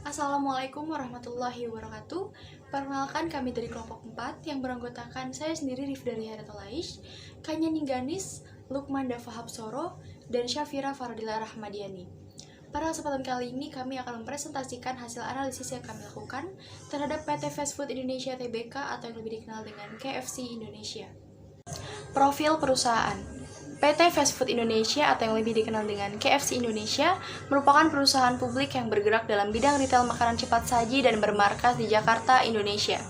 Assalamualaikum warahmatullahi wabarakatuh. Perkenalkan, kami dari kelompok 4 yang beranggotakan saya sendiri Rifdari Haratulaish, Kanya Ningganis, Lukman Dafa Habsoro, dan Syafira Fardila Rahmadiani. Pada kesempatan kali ini kami akan mempresentasikan hasil analisis yang kami lakukan terhadap PT Fast Food Indonesia Tbk atau yang lebih dikenal dengan KFC Indonesia. Profil perusahaan PT Fast Food Indonesia atau yang lebih dikenal dengan KFC Indonesia merupakan perusahaan publik yang bergerak dalam bidang retail makanan cepat saji dan bermarkas di Jakarta, Indonesia.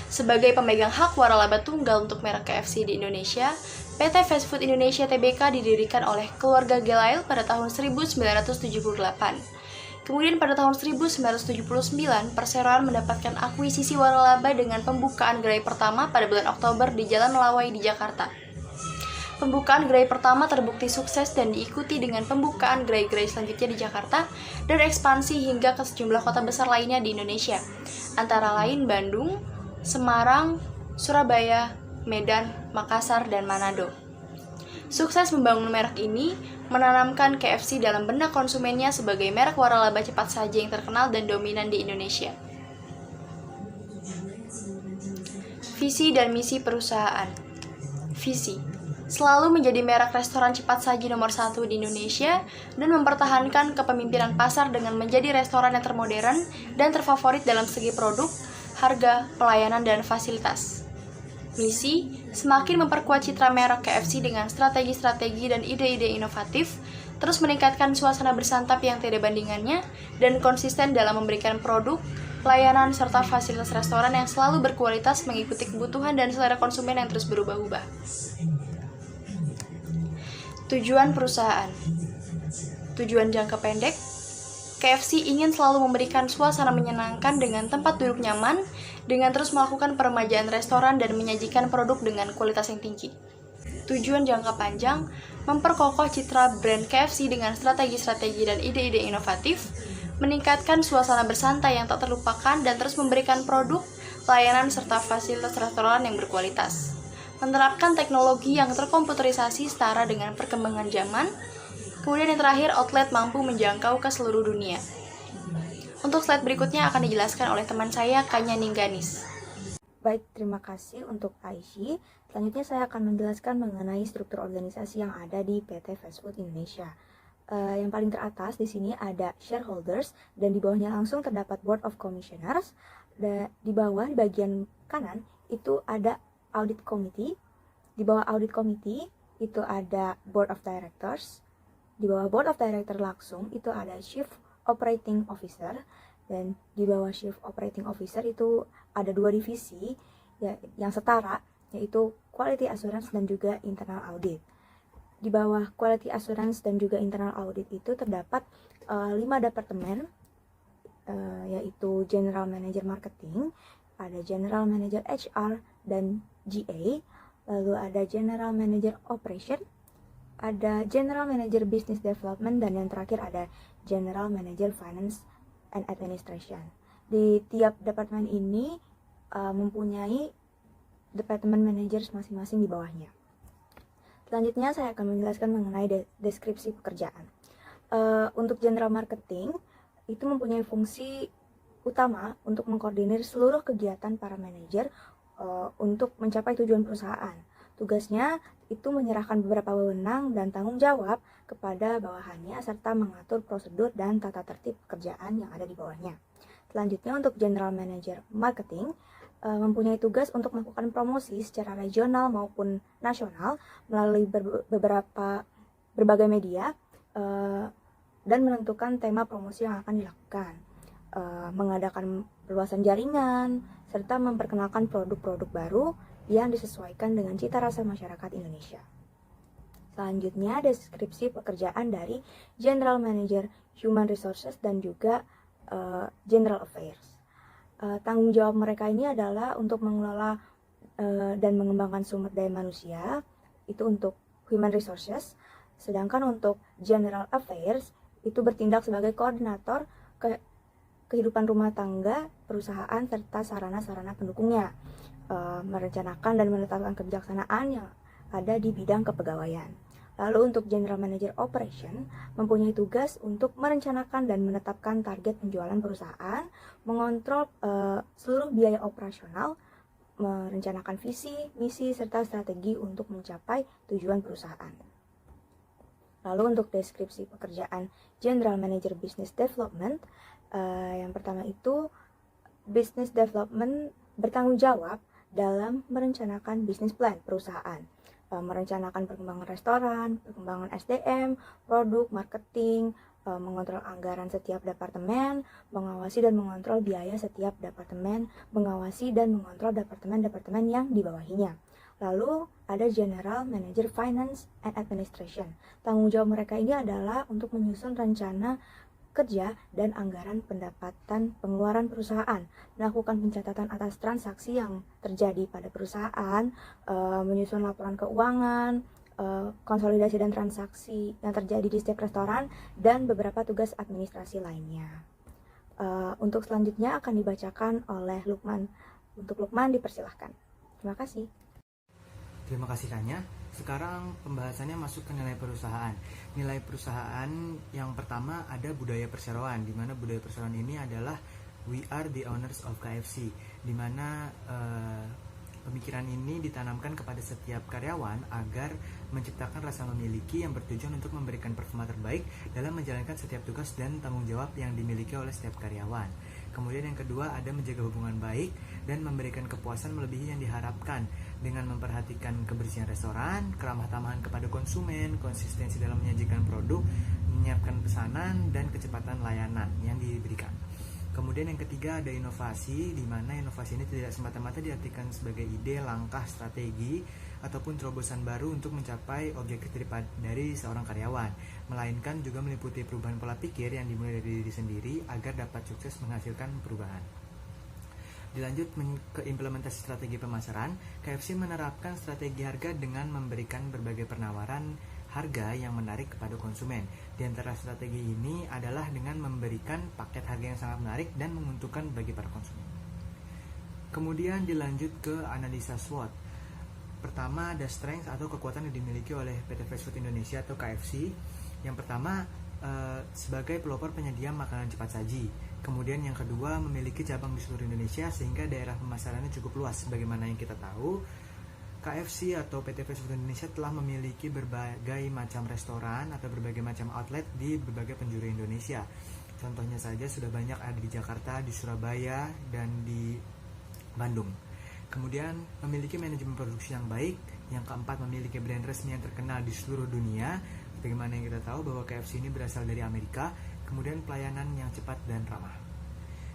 Sebagai pemegang hak waralaba tunggal untuk merek KFC di Indonesia, PT Fast Food Indonesia Tbk didirikan oleh keluarga Gelail pada tahun 1978. Kemudian pada tahun 1979, perseroan mendapatkan akuisisi waralaba dengan pembukaan gerai pertama pada bulan Oktober di Jalan Melawai di Jakarta. Pembukaan gerai pertama terbukti sukses dan diikuti dengan pembukaan gerai-gerai selanjutnya di Jakarta dan ekspansi hingga ke sejumlah kota besar lainnya di Indonesia, antara lain Bandung, Semarang, Surabaya, Medan, Makassar, dan Manado. Sukses membangun merek ini menanamkan KFC dalam benak konsumennya sebagai merek waralaba cepat saji yang terkenal dan dominan di Indonesia. Visi dan misi perusahaan. Visi: selalu menjadi merek restoran cepat saji nomor 1 di Indonesia dan mempertahankan kepemimpinan pasar dengan menjadi restoran yang termodern dan terfavorit dalam segi produk, harga, pelayanan, dan fasilitas. Misi: semakin memperkuat citra merek KFC dengan strategi-strategi dan ide-ide inovatif, terus meningkatkan suasana bersantap yang tiada bandingannya, dan konsisten dalam memberikan produk, pelayanan, serta fasilitas restoran yang selalu berkualitas mengikuti kebutuhan dan selera konsumen yang terus berubah-ubah. Tujuan perusahaan. Tujuan jangka pendek, KFC ingin selalu memberikan suasana menyenangkan dengan tempat duduk nyaman, dengan terus melakukan peremajaan restoran dan menyajikan produk dengan kualitas yang tinggi. Tujuan jangka panjang, memperkokoh citra brand KFC dengan strategi-strategi dan ide-ide inovatif, meningkatkan suasana bersantai yang tak terlupakan dan terus memberikan produk, layanan, serta fasilitas restoran yang berkualitas. Menerapkan teknologi yang terkomputerisasi setara dengan perkembangan zaman. Kemudian yang terakhir, outlet mampu menjangkau ke seluruh dunia. Untuk slide berikutnya akan dijelaskan oleh teman saya, Kanya Ningganis. Baik, terima kasih untuk Aishi. Selanjutnya saya akan menjelaskan mengenai struktur organisasi yang ada di PT Fast Food Indonesia. Yang paling teratas di sini ada shareholders dan di bawahnya langsung terdapat board of commissioners. Di bawah di bagian kanan itu ada audit committee. Di bawah audit committee itu ada board of directors. Di bawah board of director langsung itu ada chief operating officer, dan di bawah chief operating officer itu ada dua divisi ya, yang setara, yaitu quality assurance dan juga internal audit. Di bawah quality assurance dan juga internal audit itu terdapat 5 departemen, yaitu general manager marketing, ada general manager HR dan GA, lalu ada general manager operation, ada general manager business development, dan yang terakhir ada general manager finance and administration. Di tiap departemen ini mempunyai departemen managers masing-masing di bawahnya. Selanjutnya saya akan menjelaskan mengenai deskripsi pekerjaan. Untuk general marketing itu mempunyai fungsi utama untuk mengkoordinir seluruh kegiatan para manajer untuk mencapai tujuan perusahaan. Tugasnya itu menyerahkan beberapa wewenang dan tanggung jawab kepada bawahannya serta mengatur prosedur dan tata tertib pekerjaan yang ada di bawahnya. Selanjutnya untuk General Manager Marketing mempunyai tugas untuk melakukan promosi secara regional maupun nasional melalui berbagai media dan menentukan tema promosi yang akan dilakukan, mengadakan perluasan jaringan, serta memperkenalkan produk-produk baru yang disesuaikan dengan cita rasa masyarakat Indonesia. Selanjutnya, deskripsi pekerjaan dari General Manager Human Resources dan juga General Affairs. Tanggung jawab mereka ini adalah untuk mengelola dan mengembangkan sumber daya manusia, itu untuk Human Resources, sedangkan untuk General Affairs itu bertindak sebagai koordinator kehidupan rumah tangga, perusahaan, serta sarana-sarana pendukungnya, merencanakan dan menetapkan kebijaksanaan yang ada di bidang kepegawaian. Lalu untuk General Manager Operation mempunyai tugas untuk merencanakan dan menetapkan target penjualan perusahaan, mengontrol seluruh biaya operasional, merencanakan visi, misi, serta strategi untuk mencapai tujuan perusahaan. Lalu untuk deskripsi pekerjaan General Manager Business Development, yang pertama itu Business Development bertanggung jawab dalam merencanakan bisnis plan perusahaan, merencanakan perkembangan restoran, perkembangan SDM, produk, marketing, mengontrol anggaran setiap departemen, mengawasi dan mengontrol biaya setiap departemen, mengawasi dan mengontrol departemen-departemen yang dibawahinya. Lalu ada General Manager Finance and Administration. Tanggung jawab mereka ini adalah untuk menyusun rencana kerja dan anggaran pendapatan pengeluaran perusahaan, melakukan pencatatan atas transaksi yang terjadi pada perusahaan, menyusun laporan keuangan, konsolidasi dan transaksi yang terjadi di setiap restoran, dan beberapa tugas administrasi lainnya. Untuk selanjutnya akan dibacakan oleh Lukman. Untuk Lukman dipersilahkan. Terima kasih. Terima kasih Kanya. Sekarang pembahasannya masuk ke nilai perusahaan. Nilai perusahaan yang pertama ada budaya perseroan, di mana budaya perseroan ini adalah we are the owners of KFC, di mana pemikiran ini ditanamkan kepada setiap karyawan agar menciptakan rasa memiliki yang bertujuan untuk memberikan performa terbaik dalam menjalankan setiap tugas dan tanggung jawab yang dimiliki oleh setiap karyawan. Kemudian yang kedua ada menjaga hubungan baik dan memberikan kepuasan melebihi yang diharapkan dengan memperhatikan kebersihan restoran, keramah tamahan kepada konsumen, konsistensi dalam menyajikan produk, menyiapkan pesanan, dan kecepatan layanan yang diberikan. Kemudian yang ketiga ada inovasi, di mana inovasi ini tidak semata-mata diartikan sebagai ide, langkah, strategi, ataupun terobosan baru untuk mencapai objektif dari seorang karyawan, melainkan juga meliputi perubahan pola pikir yang dimulai dari diri sendiri agar dapat sukses menghasilkan perubahan. Dilanjut ke implementasi strategi pemasaran, KFC menerapkan strategi harga dengan memberikan berbagai penawaran harga yang menarik kepada konsumen. Di antara strategi ini adalah dengan memberikan paket harga yang sangat menarik dan menguntungkan bagi para konsumen. Kemudian dilanjut ke analisa SWOT. Pertama ada strength atau kekuatan yang dimiliki oleh PT Fast Food Indonesia atau KFC. Yang pertama sebagai pelopor penyedia makanan cepat saji. Kemudian yang kedua memiliki cabang di seluruh Indonesia sehingga daerah pemasarannya cukup luas. Sebagaimana yang kita tahu, KFC atau PT Fast Food Indonesia telah memiliki berbagai macam restoran atau berbagai macam outlet di berbagai penjuru Indonesia. Contohnya saja sudah banyak ada di Jakarta, di Surabaya, dan di Bandung. Kemudian memiliki manajemen produksi yang baik. Yang keempat memiliki brand resmi yang terkenal di seluruh dunia. Bagaimana yang kita tahu bahwa KFC ini berasal dari Amerika. Kemudian pelayanan yang cepat dan ramah.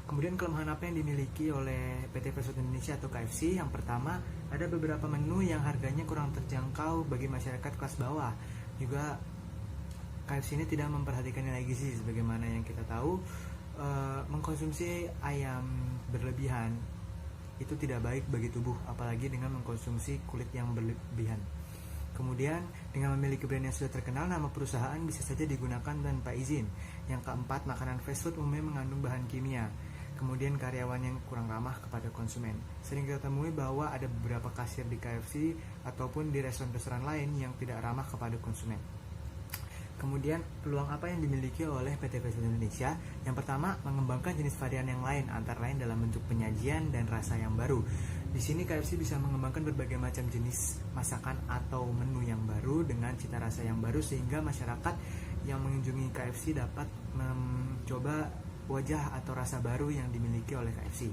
Kemudian kelemahan apa yang dimiliki oleh PT Fast Food Indonesia atau KFC? Yang pertama, ada beberapa menu yang harganya kurang terjangkau bagi masyarakat kelas bawah. Juga KFC ini tidak memperhatikan nilai gizi. Sebagaimana yang kita tahu, mengkonsumsi ayam berlebihan itu tidak baik bagi tubuh, apalagi dengan mengkonsumsi kulit yang berlebihan. Kemudian dengan memiliki brand yang sudah terkenal, nama perusahaan bisa saja digunakan tanpa izin. Yang keempat, makanan fast food umumnya mengandung bahan kimia. Kemudian karyawan yang kurang ramah kepada konsumen. Sering kita temui bahwa ada beberapa kasir di KFC ataupun di restoran-restoran lain yang tidak ramah kepada konsumen. Kemudian peluang apa yang dimiliki oleh PT Fast Food Indonesia? Yang pertama, mengembangkan jenis varian yang lain, antara lain dalam bentuk penyajian dan rasa yang baru. Di sini KFC bisa mengembangkan berbagai macam jenis masakan atau menu yang baru dengan cita rasa yang baru sehingga masyarakat yang mengunjungi KFC dapat mencoba wajah atau rasa baru yang dimiliki oleh KFC.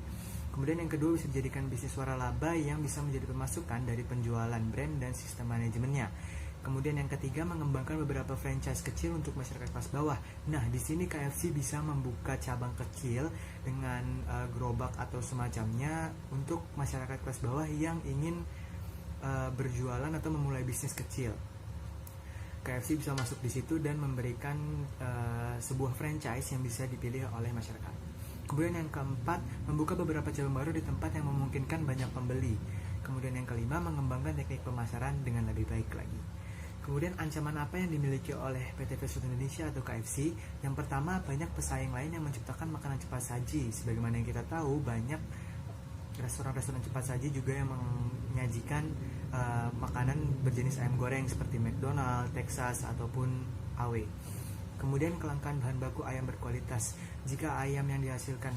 Kemudian yang kedua bisa dijadikan bisnis waralaba yang bisa menjadi pemasukan dari penjualan brand dan sistem manajemennya. Kemudian yang ketiga mengembangkan beberapa franchise kecil untuk masyarakat kelas bawah. Nah, di sini KFC bisa membuka cabang kecil dengan gerobak atau semacamnya untuk masyarakat kelas bawah yang ingin berjualan atau memulai bisnis kecil. KFC bisa masuk di situ dan memberikan sebuah franchise yang bisa dipilih oleh masyarakat. Kemudian yang keempat, membuka beberapa cabang baru di tempat yang memungkinkan banyak pembeli. Kemudian yang kelima, mengembangkan teknik pemasaran dengan lebih baik lagi. Kemudian ancaman apa yang dimiliki oleh PT Fast Food Indonesia atau KFC? Yang pertama, banyak pesaing lain yang menciptakan makanan cepat saji. Sebagaimana yang kita tahu, banyak restoran-restoran cepat saji juga yang menyajikan makanan berjenis ayam goreng seperti McDonald, Texas, ataupun AW. Kemudian kelangkaan bahan baku ayam berkualitas. Jika ayam yang dihasilkan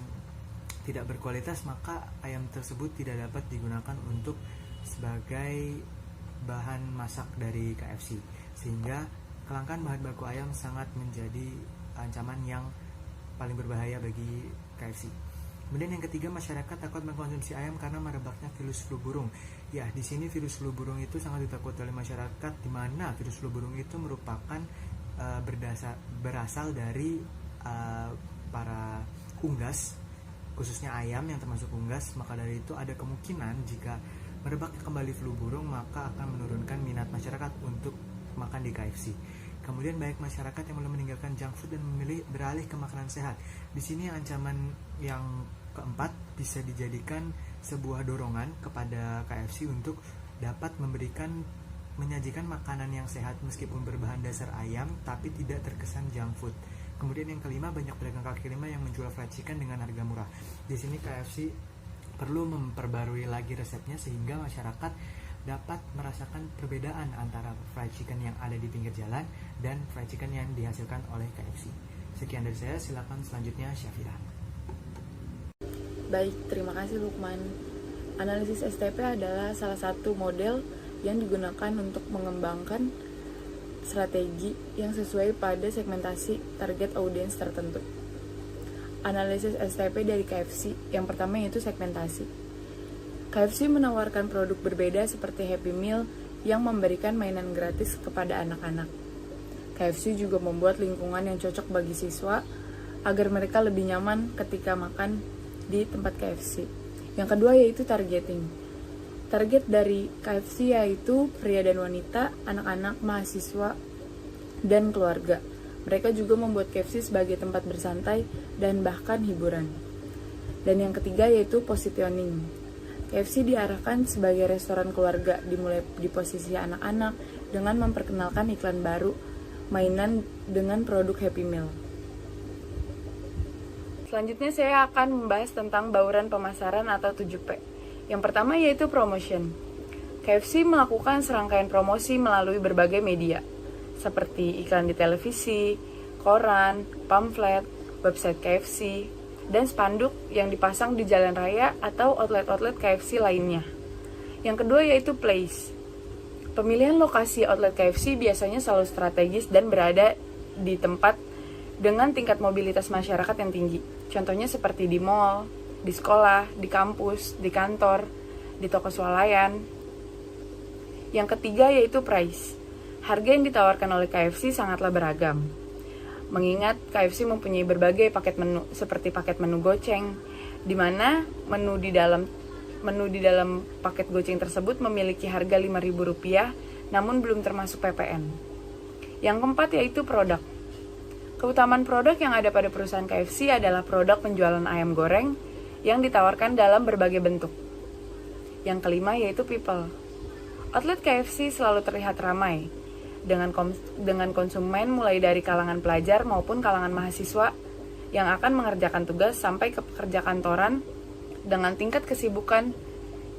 tidak berkualitas, maka ayam tersebut tidak dapat digunakan untuk sebagai bahan masak dari KFC. Sehingga kelangkaan bahan baku ayam sangat menjadi ancaman yang paling berbahaya bagi KFC. Kemudian yang ketiga, masyarakat takut mengkonsumsi ayam karena merebaknya virus flu burung. Ya, di sini virus flu burung itu sangat ditakuti oleh masyarakat, di mana virus flu burung itu merupakan berasal dari para unggas, khususnya ayam yang termasuk unggas. Maka dari itu ada kemungkinan jika merebaknya kembali flu burung, maka akan menurunkan minat masyarakat untuk makan di KFC. Kemudian banyak masyarakat yang mulai meninggalkan junk food dan memilih beralih ke makanan sehat. Di sini ancaman yang keempat bisa dijadikan sebuah dorongan kepada KFC untuk dapat menyajikan makanan yang sehat meskipun berbahan dasar ayam tapi tidak terkesan junk food. Kemudian yang kelima, banyak pedagang kaki lima yang menjual fried chicken dengan harga murah. Di sini KFC perlu memperbarui lagi resepnya sehingga masyarakat dapat merasakan perbedaan antara fried chicken yang ada di pinggir jalan dan fried chicken yang dihasilkan oleh KFC. Sekian dari saya, silakan selanjutnya Syafira. Baik, terima kasih Lukman. Analisis STP adalah salah satu model yang digunakan untuk mengembangkan strategi yang sesuai pada segmentasi target audiens tertentu. Analisis STP dari KFC, yang pertama yaitu segmentasi. KFC menawarkan produk berbeda seperti Happy Meal yang memberikan mainan gratis kepada anak-anak. KFC juga membuat lingkungan yang cocok bagi siswa agar mereka lebih nyaman ketika makan di tempat KFC. Yang kedua yaitu targeting. Target dari KFC yaitu pria dan wanita, anak-anak, mahasiswa, dan keluarga. Mereka juga membuat KFC sebagai tempat bersantai dan bahkan hiburan. Dan yang ketiga yaitu positioning. KFC diarahkan sebagai restoran keluarga, dimulai di posisi anak-anak dengan memperkenalkan iklan baru, mainan dengan produk Happy Meal. Selanjutnya saya akan membahas tentang bauran pemasaran atau 7P. Yang pertama yaitu promotion. KFC melakukan serangkaian promosi melalui berbagai media, seperti iklan di televisi, koran, pamflet, website KFC, dan spanduk yang dipasang di jalan raya atau outlet-outlet KFC lainnya. Yang kedua yaitu place. Pemilihan lokasi outlet KFC biasanya selalu strategis dan berada di tempat dengan tingkat mobilitas masyarakat yang tinggi. Contohnya seperti di mall, di sekolah, di kampus, di kantor, di toko swalayan. Yang ketiga yaitu price. Harga yang ditawarkan oleh KFC sangatlah beragam. Mengingat KFC mempunyai berbagai paket menu seperti paket menu goceng, di mana menu di dalam paket goceng tersebut memiliki harga Rp5.000 namun belum termasuk PPN. Yang keempat yaitu produk. Keutamaan produk yang ada pada perusahaan KFC adalah produk penjualan ayam goreng yang ditawarkan dalam berbagai bentuk. Yang kelima yaitu people. Outlet KFC selalu terlihat ramai dengan konsumen mulai dari kalangan pelajar maupun kalangan mahasiswa yang akan mengerjakan tugas sampai ke pekerja kantoran dengan tingkat kesibukan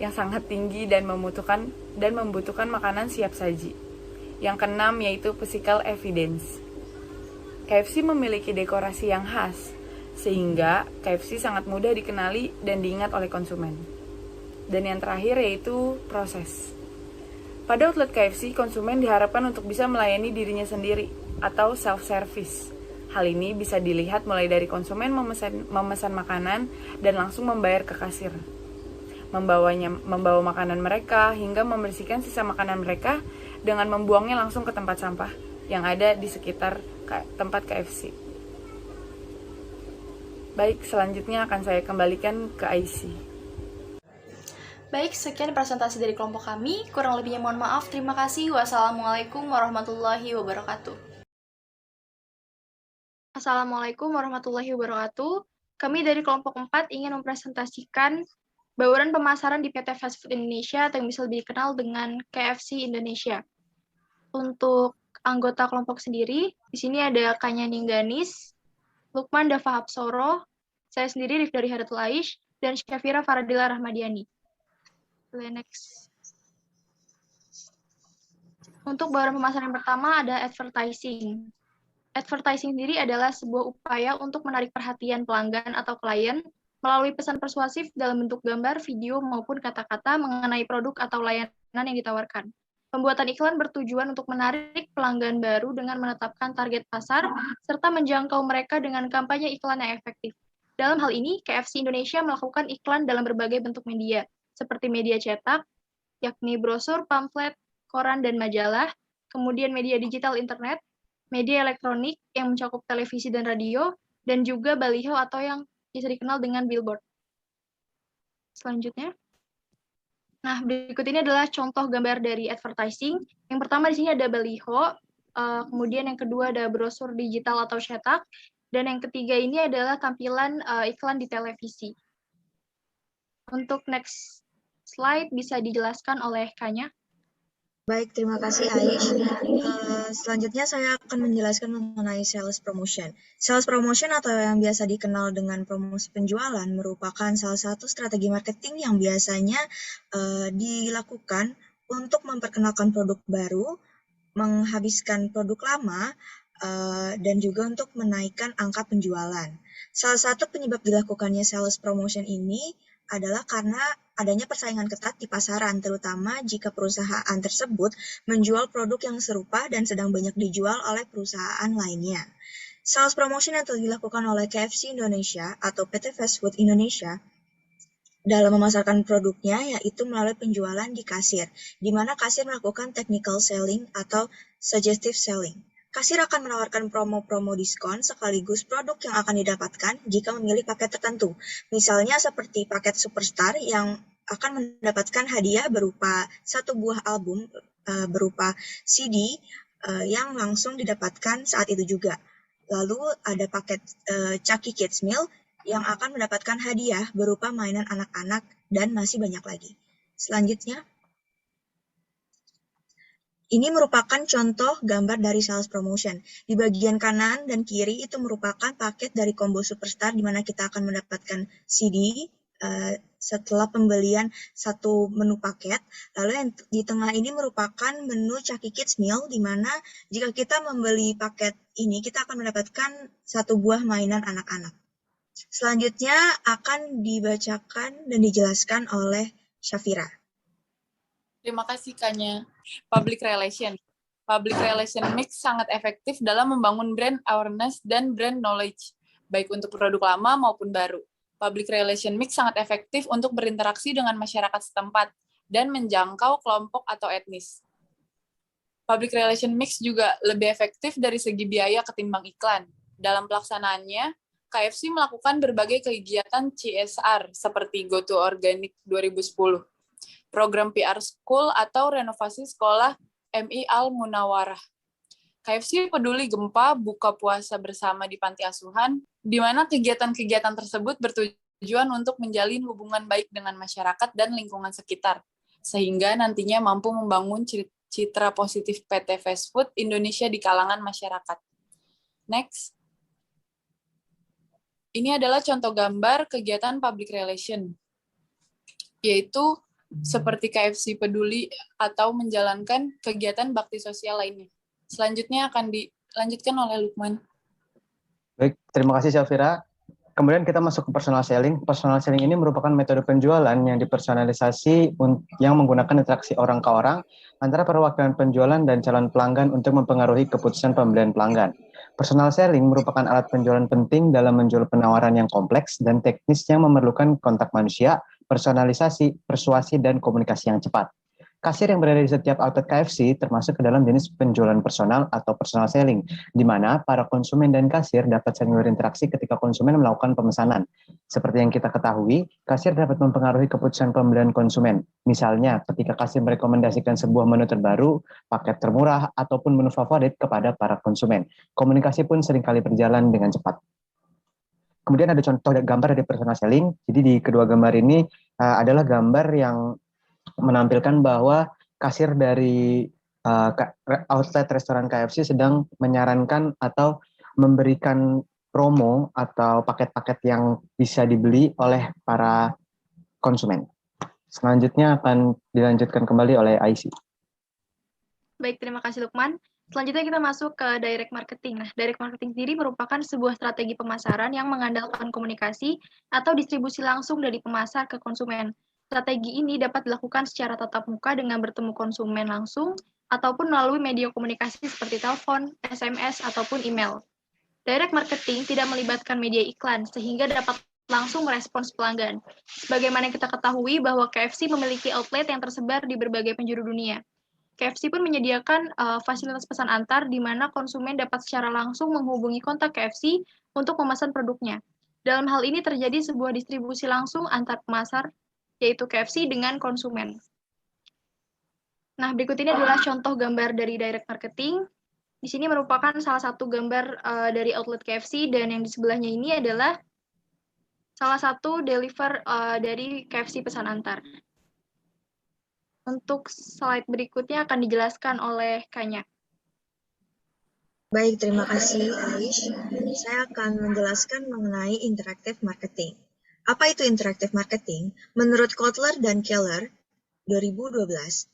yang sangat tinggi dan membutuhkan makanan siap saji. Yang keenam yaitu physical evidence. KFC memiliki dekorasi yang khas, sehingga KFC sangat mudah dikenali dan diingat oleh konsumen. Dan yang terakhir yaitu proses. Pada outlet KFC, konsumen diharapkan untuk bisa melayani dirinya sendiri atau self-service. Hal ini bisa dilihat mulai dari konsumen memesan makanan dan langsung membayar ke kasir. Membawa makanan mereka hingga membersihkan sisa makanan mereka dengan membuangnya langsung ke tempat sampah yang ada di sekitar tempat KFC. Baik, selanjutnya akan saya kembalikan ke IC. Baik, sekian presentasi dari kelompok kami. Kurang lebihnya mohon maaf. Terima kasih. Wassalamualaikum warahmatullahi wabarakatuh. Assalamualaikum warahmatullahi wabarakatuh. Kami dari kelompok 4 ingin mempresentasikan bauran pemasaran di PT Fast Food Indonesia atau yang bisa lebih dikenal dengan KFC Indonesia. Untuk anggota kelompok sendiri, di sini ada Kanya Ningganis, Lukman Dafa Hapsoro, saya sendiri Rif dari Haratul Aish, dan Syafira Faradila Rahmadiani. Next. Untuk bauran pemasaran yang pertama ada advertising. Advertising sendiri adalah sebuah upaya untuk menarik perhatian pelanggan atau klien melalui pesan persuasif dalam bentuk gambar, video, maupun kata-kata mengenai produk atau layanan yang ditawarkan. Pembuatan iklan bertujuan untuk menarik pelanggan baru dengan menetapkan target pasar, serta menjangkau mereka dengan kampanye iklan yang efektif. Dalam hal ini, KFC Indonesia melakukan iklan dalam berbagai bentuk media, seperti media cetak, yakni brosur, pamflet, koran, dan majalah, kemudian media digital internet, media elektronik yang mencakup televisi dan radio, dan juga baliho atau yang bisa dikenal dengan billboard. Selanjutnya. Nah, berikut ini adalah contoh gambar dari advertising. Yang pertama di sini ada baliho, kemudian yang kedua ada brosur digital atau cetak, dan yang ketiga ini adalah tampilan iklan di televisi. Untuk next slide bisa dijelaskan oleh Kanya. Baik, terima kasih Aish. Selanjutnya saya akan menjelaskan mengenai sales promotion. Sales promotion atau yang biasa dikenal dengan promosi penjualan merupakan salah satu strategi marketing yang biasanya dilakukan untuk memperkenalkan produk baru, menghabiskan produk lama, dan juga untuk menaikkan angka penjualan. Salah satu penyebab dilakukannya sales promotion ini adalah karena adanya persaingan ketat di pasaran, terutama jika perusahaan tersebut menjual produk yang serupa dan sedang banyak dijual oleh perusahaan lainnya. Sales promotion yang telah dilakukan oleh KFC Indonesia atau PT Fast Food Indonesia dalam memasarkan produknya yaitu melalui penjualan di kasir, di mana kasir melakukan technical selling atau suggestive selling. Kasir akan menawarkan promo-promo diskon sekaligus produk yang akan didapatkan jika memilih paket tertentu. Misalnya seperti paket Superstar yang akan mendapatkan hadiah berupa satu buah album berupa CD yang langsung didapatkan saat itu juga. Lalu ada paket Chucky Kids Meal yang akan mendapatkan hadiah berupa mainan anak-anak dan masih banyak lagi. Selanjutnya. Ini merupakan contoh gambar dari sales promotion. Di bagian kanan dan kiri itu merupakan paket dari combo Superstar di mana kita akan mendapatkan CD setelah pembelian satu menu paket. Lalu yang di tengah ini merupakan menu Chucky Kids Meal di mana jika kita membeli paket ini kita akan mendapatkan satu buah mainan anak-anak. Selanjutnya akan dibacakan dan dijelaskan oleh Syafira. Terima kasih, Kanya. Public Relation. Public Relation Mix sangat efektif dalam membangun brand awareness dan brand knowledge, baik untuk produk lama maupun baru. Public Relation Mix sangat efektif untuk berinteraksi dengan masyarakat setempat dan menjangkau kelompok atau etnis. Public Relation Mix juga lebih efektif dari segi biaya ketimbang iklan. Dalam pelaksanaannya, KFC melakukan berbagai kegiatan CSR seperti Go to Organic 2010. Program PR School atau renovasi sekolah MI Al-Munawarah. KFC peduli gempa buka puasa bersama di panti asuhan, di mana kegiatan-kegiatan tersebut bertujuan untuk menjalin hubungan baik dengan masyarakat dan lingkungan sekitar, sehingga nantinya mampu membangun citra positif PT Fast Food Indonesia di kalangan masyarakat. Next. Ini adalah contoh gambar kegiatan public relation, yaitu seperti KFC peduli atau menjalankan kegiatan bakti sosial lainnya. Selanjutnya akan dilanjutkan oleh Lukman. Baik, terima kasih Syafira. Kemudian kita masuk ke personal selling. Personal selling ini merupakan metode penjualan yang dipersonalisasi yang menggunakan interaksi orang ke orang antara perwakilan penjualan dan calon pelanggan untuk mempengaruhi keputusan pembelian pelanggan. Personal selling merupakan alat penjualan penting dalam menjual penawaran yang kompleks dan teknis yang memerlukan kontak manusia, personalisasi, persuasi, dan komunikasi yang cepat. Kasir yang berada di setiap outlet KFC termasuk ke dalam jenis penjualan personal atau personal selling, di mana para konsumen dan kasir dapat saling berinteraksi ketika konsumen melakukan pemesanan. Seperti yang kita ketahui, kasir dapat mempengaruhi keputusan pembelian konsumen. Misalnya, ketika kasir merekomendasikan sebuah menu terbaru, paket termurah, ataupun menu favorit kepada para konsumen. Komunikasi pun seringkali berjalan dengan cepat. Kemudian ada contoh gambar dari personal selling. Jadi di kedua gambar ini adalah gambar yang menampilkan bahwa kasir dari outlet restoran KFC sedang menyarankan atau memberikan promo atau paket-paket yang bisa dibeli oleh para konsumen. Selanjutnya akan dilanjutkan kembali oleh IC. Baik, terima kasih Lukman. Selanjutnya kita masuk ke direct marketing. Nah, direct marketing sendiri merupakan sebuah strategi pemasaran yang mengandalkan komunikasi atau distribusi langsung dari pemasar ke konsumen. Strategi ini dapat dilakukan secara tatap muka dengan bertemu konsumen langsung ataupun melalui media komunikasi seperti telepon, SMS, ataupun email. Direct marketing tidak melibatkan media iklan sehingga dapat langsung merespons pelanggan. Sebagaimana kita ketahui bahwa KFC memiliki outlet yang tersebar di berbagai penjuru dunia. KFC pun menyediakan fasilitas pesan antar di mana konsumen dapat secara langsung menghubungi kontak KFC untuk memesan produknya. Dalam hal ini terjadi sebuah distribusi langsung antar pemasar, yaitu KFC dengan konsumen. Nah, berikut ini adalah contoh gambar dari direct marketing. Di sini merupakan salah satu gambar dari outlet KFC, dan yang di sebelahnya ini adalah salah satu deliver dari KFC pesan antar. Untuk slide berikutnya akan dijelaskan oleh Kanya. Baik, terima kasih Aish. Saya akan menjelaskan mengenai interactive marketing. Apa itu interactive marketing? Menurut Kotler dan Keller, 2012,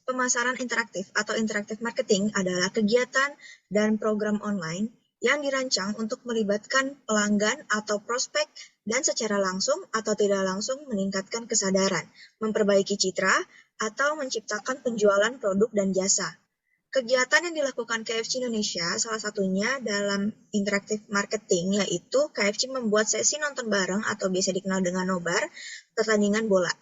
pemasaran interaktif atau interactive marketing adalah kegiatan dan program online yang dirancang untuk melibatkan pelanggan atau prospek dan secara langsung atau tidak langsung meningkatkan kesadaran, memperbaiki citra, atau menciptakan penjualan produk dan jasa. Kegiatan yang dilakukan KFC Indonesia salah satunya dalam interactive marketing yaitu KFC membuat sesi nonton bareng atau biasa dikenal dengan nobar, pertandingan bola.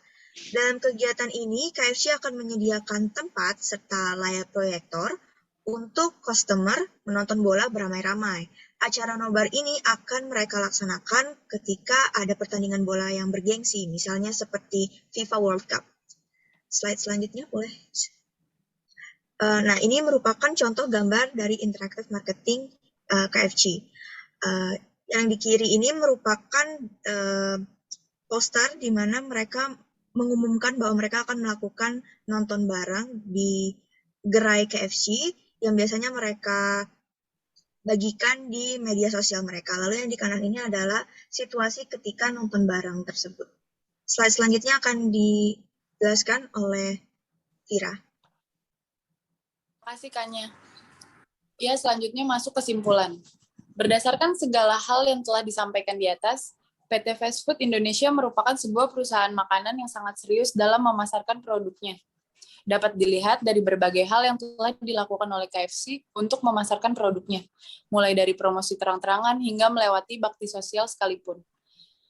Dalam kegiatan ini, KFC akan menyediakan tempat serta layar proyektor untuk customer menonton bola beramai-ramai. Acara nobar ini akan mereka laksanakan ketika ada pertandingan bola yang bergengsi, misalnya seperti FIFA World Cup. Slide selanjutnya boleh. Nah, ini merupakan contoh gambar dari interactive marketing KFC. Yang di kiri ini merupakan poster di mana mereka mengumumkan bahwa mereka akan melakukan nonton bareng di gerai KFC yang biasanya mereka bagikan di media sosial mereka. Lalu yang di kanan ini adalah situasi ketika nonton bareng tersebut. Slide selanjutnya akan dijelaskan oleh Vira. Terima kasih, Kanya. Ya, selanjutnya masuk kesimpulan. Berdasarkan segala hal yang telah disampaikan di atas, PT Fast Food Indonesia merupakan sebuah perusahaan makanan yang sangat serius dalam memasarkan produknya. Dapat dilihat dari berbagai hal yang telah dilakukan oleh KFC untuk memasarkan produknya, mulai dari promosi terang-terangan hingga melewati bakti sosial sekalipun.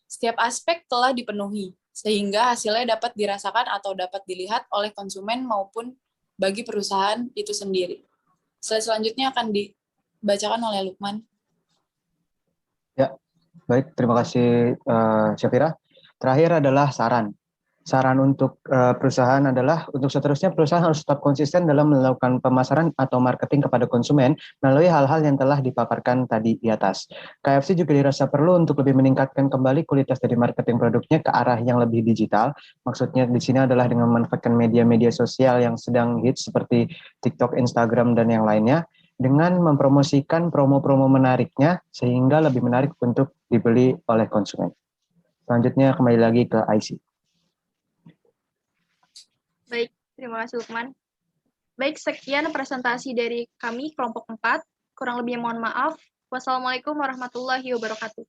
Setiap aspek telah dipenuhi, sehingga hasilnya dapat dirasakan atau dapat dilihat oleh konsumen maupun bagi perusahaan itu sendiri. Slide selanjutnya akan dibacakan oleh Lukman. Ya, baik. Terima kasih, Syafira. Terakhir adalah saran. Saran untuk perusahaan adalah untuk seterusnya perusahaan harus tetap konsisten dalam melakukan pemasaran atau marketing kepada konsumen melalui hal-hal yang telah dipaparkan tadi di atas. KFC juga dirasa perlu untuk lebih meningkatkan kembali kualitas dari marketing produknya ke arah yang lebih digital. Maksudnya di sini adalah dengan memanfaatkan media-media sosial yang sedang hits seperti TikTok, Instagram, dan yang lainnya, dengan mempromosikan promo-promo menariknya sehingga lebih menarik untuk dibeli oleh konsumen. Selanjutnya kembali lagi ke IC. Baik, terima kasih Lukman. Baik, sekian presentasi dari kami kelompok 4. Kurang lebihnya mohon maaf. Wassalamualaikum warahmatullahi wabarakatuh.